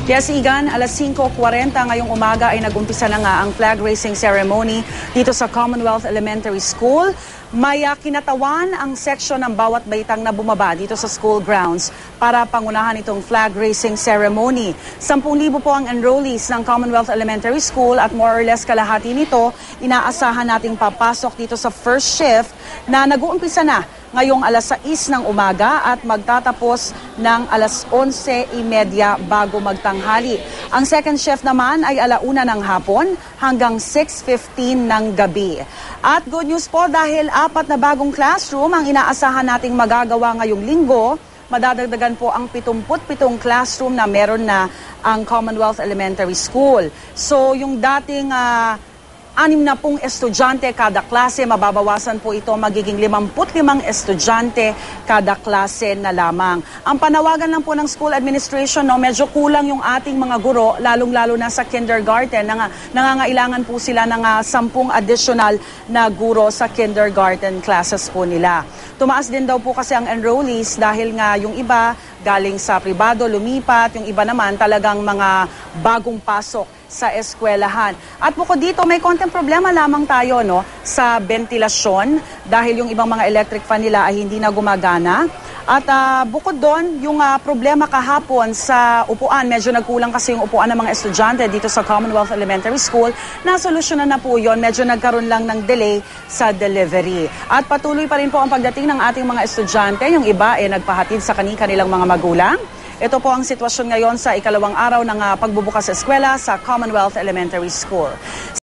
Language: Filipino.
Yes, Igan, alas 5:40 ngayong umaga ay nag-umpisa na nga ang flag raising ceremony dito sa Commonwealth Elementary School. May kinatawan ang section ng bawat baitang na bumaba dito sa school grounds para pangunahan itong flag raising ceremony. 10,000 po ang enrollees ng Commonwealth Elementary School at more or less kalahati nito inaasahan nating papasok dito sa first shift na nag-uumpisa na ngayong alas 6 ng umaga at magtatapos ng alas 11:30 bago magtanghali. Ang second shift naman ay 1:00 ng hapon hanggang 6:15 ng gabi. At good news po dahil 4 na bagong classroom ang inaasahan nating magagawa ngayong linggo. Madadagdagan po ang 77 classroom na meron na ang Commonwealth Elementary School. So yung dating 60 estudyante kada klase, mababawasan po ito, magiging 55 estudyante kada klase na lamang. Ang panawagan lang po ng school administration, medyo kulang yung ating mga guro, lalong-lalo na sa kindergarten. Nangangailangan po sila ng 10 additional na guro sa kindergarten classes po nila. Tumaas din daw po kasi ang enrollees dahil nga yung iba galing sa pribado, lumipat, yung iba naman talagang mga bagong pasok sa eskwelahan. At bukod dito, may konting problema lamang tayo sa ventilasyon dahil yung ibang mga electric fan nila ay hindi na gumagana. At bukod doon, yung problema kahapon sa upuan, medyo nagkulang kasi yung upuan ng mga estudyante dito sa Commonwealth Elementary School. Nasolusyonan na po yun, medyo nagkaroon lang ng delay sa delivery. At patuloy pa rin po ang pagdating ng ating mga estudyante. Yung iba ay nagpahatid sa kanilang mga magulang. Ito po ang sitwasyon ngayon sa ikalawang araw ng pagbubukas sa eskwela sa Commonwealth Elementary School.